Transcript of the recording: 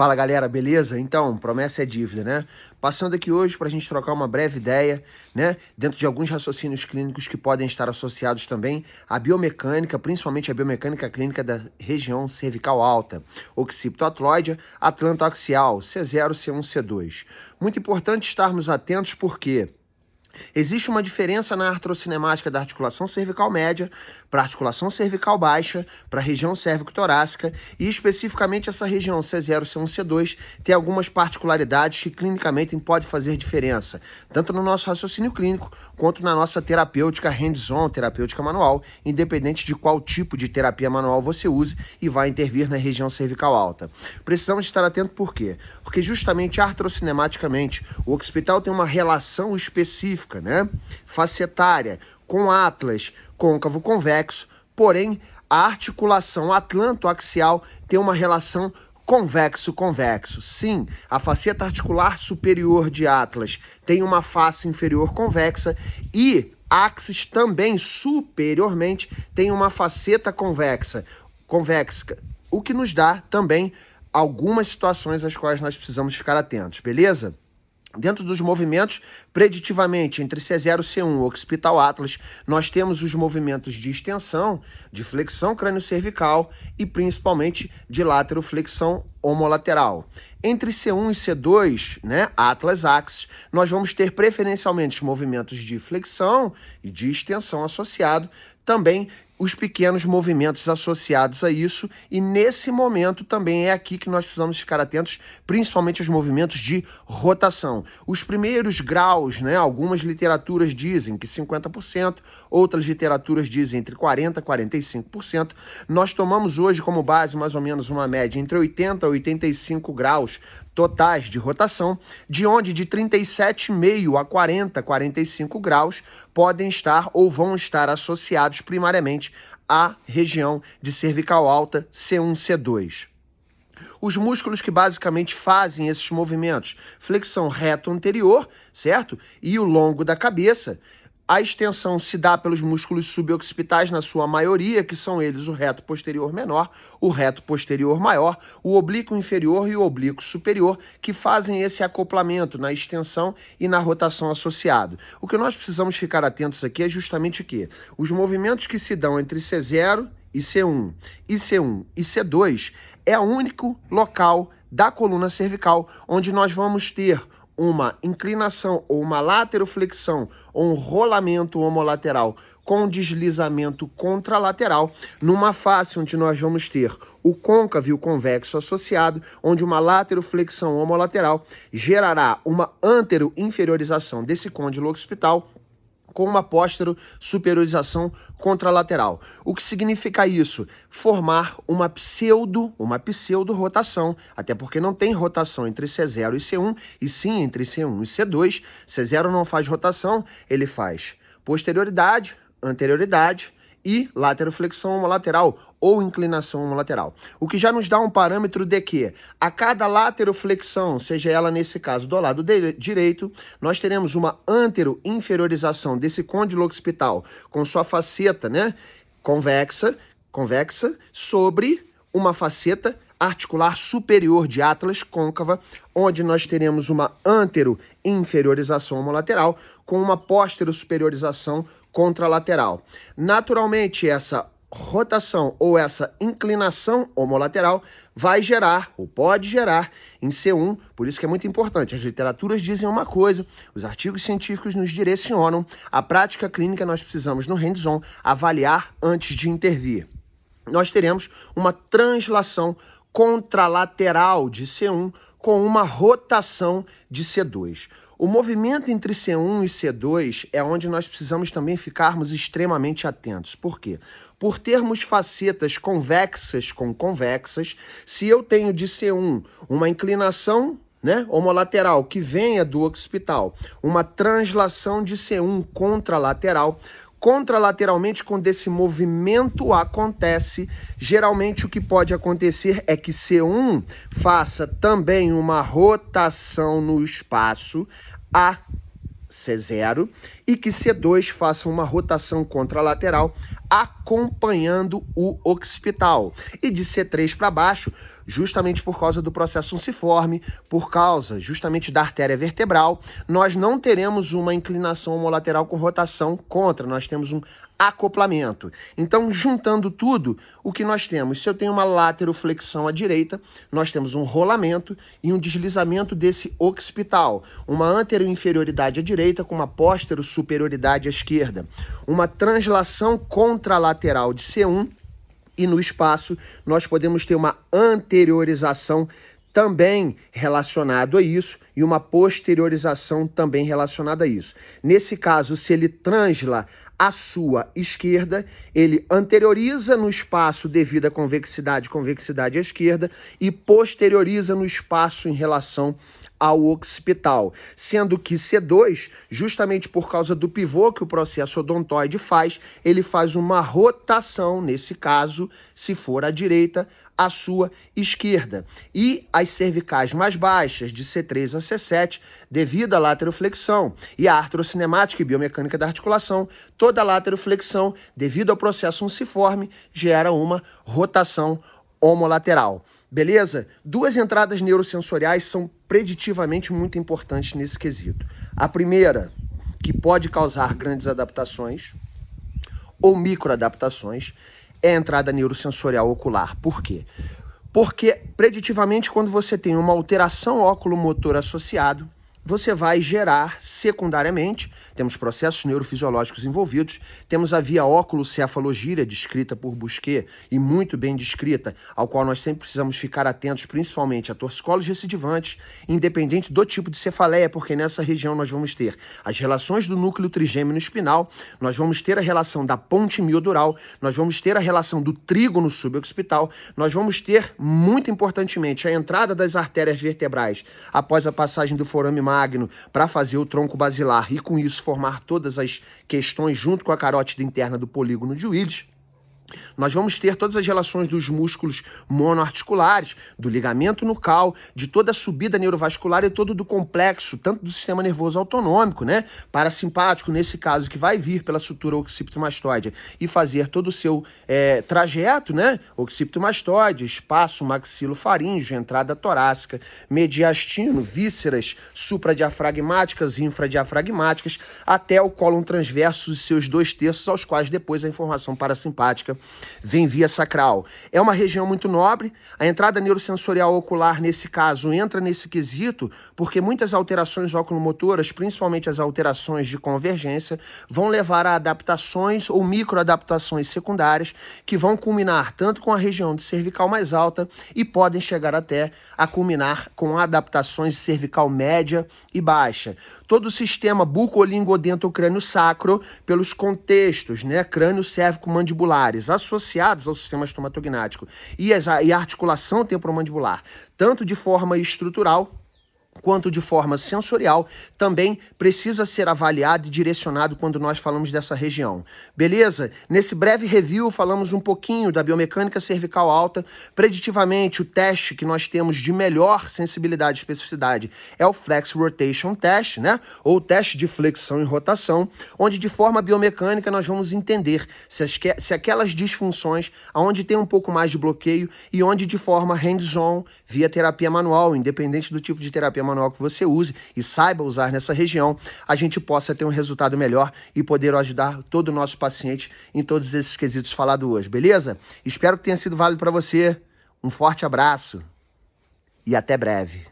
Fala galera, beleza? Então, promessa é dívida, né? Passando aqui hoje para a gente trocar uma breve ideia, né? Dentro de alguns raciocínios clínicos que podem estar associados também à biomecânica, principalmente a biomecânica clínica da região cervical alta, occipito atloide, atlantoaxial, C0, C1, C2. Muito importante estarmos atentos porque existe uma diferença na artrocinemática da articulação cervical média para a articulação cervical baixa, para a região cérvico-torácica e especificamente essa região C0, C1, C2 tem algumas particularidades que clinicamente podem fazer diferença, tanto no nosso raciocínio clínico quanto na nossa terapêutica hands-on, terapêutica manual, independente de qual tipo de terapia manual você use e vai intervir na região cervical alta. Precisamos estar atentos por quê? Porque justamente artrocinematicamente o occipital tem uma relação específica, né, facetária, com atlas côncavo convexo, porém a articulação atlantoaxial tem uma relação convexo-convexo. Sim, a faceta articular superior de atlas tem uma face inferior convexa e axis também superiormente tem uma faceta convexa, o que nos dá também algumas situações às quais nós precisamos ficar atentos, beleza? Dentro dos movimentos, preditivamente, entre C0 e C1, occipital atlas, nós temos os movimentos de extensão, de flexão crânio-cervical e principalmente de lateroflexão homolateral. Entre C1 e C2, né, atlas axis, nós vamos ter preferencialmente movimentos de flexão e de extensão associado, também os pequenos movimentos associados a isso, e nesse momento também é aqui que nós precisamos ficar atentos, principalmente aos movimentos de rotação. Os primeiros graus, né, algumas literaturas dizem que 50%, outras literaturas dizem entre 40% e 45%. Nós tomamos hoje como base mais ou menos uma média entre 80 e 85 graus totais de rotação, de onde de 37,5 a 40, 45 graus podem estar ou vão estar associados primariamente à região de cervical alta C1, C2. Os músculos que basicamente fazem esses movimentos, flexão reto anterior, certo? E o longo da cabeça. A extensão se dá pelos músculos suboccipitais na sua maioria, que são eles o reto posterior menor, o reto posterior maior, o oblíquo inferior e o oblíquo superior, que fazem esse acoplamento na extensão e na rotação associado. O que nós precisamos ficar atentos aqui é justamente o quê? Os movimentos que se dão entre C0 e C1, e C1 e C2 é o único local da coluna cervical onde nós vamos ter uma inclinação ou uma lateroflexão ou um rolamento homolateral com deslizamento contralateral numa face onde nós vamos ter o côncavo e o convexo associado, onde uma lateroflexão homolateral gerará uma anteroinferiorização desse côndilo occipital com uma póstero-superiorização contralateral. O que significa isso? Formar uma pseudo-rotação, até porque não tem rotação entre C0 e C1, e sim entre C1 e C2. C0 não faz rotação, ele faz posterioridade, anterioridade e lateroflexão homolateral ou inclinação homolateral. O que já nos dá um parâmetro de que a cada lateroflexão, seja ela nesse caso do lado direito, nós teremos uma anteroinferiorização desse côndilo occipital com sua faceta, né, convexa sobre uma faceta articular superior de atlas côncava, onde nós teremos uma anteroinferiorização homolateral com uma póstero-superiorização contralateral. Naturalmente, essa rotação ou essa inclinação homolateral vai gerar, ou pode gerar, em C1, por isso que é muito importante. As literaturas dizem uma coisa, os artigos científicos nos direcionam, a prática clínica nós precisamos, no hands-on, avaliar antes de intervir. Nós teremos uma translação contralateral de C1 com uma rotação de C2. O movimento entre C1 e C2 é onde nós precisamos também ficarmos extremamente atentos. Por quê? Por termos facetas convexas com convexas, se eu tenho de C1 uma inclinação, né, homolateral que venha do occipital, uma translação de C1 contralateral, contralateralmente, quando esse movimento acontece, geralmente o que pode acontecer é que C1 faça também uma rotação no espaço a C0 e que C2 faça uma rotação contralateral acompanhando o occipital. E de C3 para baixo, justamente por causa do processo unciforme, por causa justamente da artéria vertebral, nós não teremos uma inclinação homolateral com rotação contra, nós temos um acoplamento. Então, juntando tudo, o que nós temos? Se eu tenho uma lateroflexão à direita, nós temos um rolamento e um deslizamento desse occipital, uma anteroinferioridade à direita com uma póstero-superioridade à esquerda, uma translação contralateral de C1 e no espaço nós podemos ter uma anteriorização também relacionado a isso e uma posteriorização também relacionada a isso. Nesse caso, se ele transla à sua esquerda, ele anterioriza no espaço devido à convexidade à esquerda e posterioriza no espaço em relação ao occipital, sendo que C2, justamente por causa do pivô que o processo odontoide faz, ele faz uma rotação, nesse caso, se for à direita, à sua esquerda. E as cervicais mais baixas, de C3 a C7, devido à lateroflexão e à artrocinemática e biomecânica da articulação, toda a lateroflexão, devido ao processo unciforme, gera uma rotação homolateral. Beleza? Duas entradas neurosensoriais são preditivamente muito importantes nesse quesito. A primeira, que pode causar grandes adaptações ou microadaptações, é a entrada neurosensorial ocular. Por quê? Porque, preditivamente, quando você tem uma alteração óculo-motor associado, você vai gerar secundariamente, temos processos neurofisiológicos envolvidos, temos a via óculo-cefalogíria descrita por Busquet e muito bem descrita, ao qual nós sempre precisamos ficar atentos, principalmente a torcicolos recidivantes, independente do tipo de cefaleia, porque nessa região nós vamos ter as relações do núcleo trigêmeo espinal, nós vamos ter a relação da ponte miodural, nós vamos ter a relação do trígono suboccipital, nós vamos ter, muito importantemente, a entrada das artérias vertebrais após a passagem do forame magno para fazer o tronco basilar e com isso formar todas as questões junto com a carótida interna do polígono de Willis. Nós vamos ter todas as relações dos músculos monoarticulares, do ligamento nucal, de toda a subida neurovascular e todo do complexo, tanto do sistema nervoso autonômico, né, parasimpático, nesse caso, que vai vir pela sutura occipitomastoide e fazer todo o seu trajeto, né, occipitomastoide, espaço maxilofaríngeo, entrada torácica, mediastino, vísceras supradiafragmáticas e infradiafragmáticas, até o cólon transverso e seus 2/3, aos quais depois a informação parasimpática vem via sacral. É uma região muito nobre, a entrada neurosensorial ocular, nesse caso, entra nesse quesito, porque muitas alterações oculomotoras, principalmente as alterações de convergência, vão levar a adaptações ou microadaptações secundárias, que vão culminar tanto com a região de cervical mais alta e podem chegar até a culminar com adaptações de cervical média e baixa. Todo o sistema bucolingodentocrânio-sacro, pelos contextos, né, crânio-cérvico-mandibulares, associados ao sistema estomatognático e a articulação temporomandibular, tanto de forma estrutural quanto de forma sensorial, também precisa ser avaliado e direcionado quando nós falamos dessa região. Beleza? Nesse breve review, falamos um pouquinho da biomecânica cervical alta. Preditivamente, o teste que nós temos de melhor sensibilidade e especificidade é o Flex Rotation Test, né? Ou o teste de flexão e rotação, onde de forma biomecânica nós vamos entender se aquelas disfunções, onde tem um pouco mais de bloqueio e onde de forma hands-on, via terapia manual, independente do tipo de terapia manual que você use e saiba usar nessa região, a gente possa ter um resultado melhor e poder ajudar todo o nosso paciente em todos esses quesitos falados hoje, beleza? Espero que tenha sido válido para você. Um forte abraço e até breve.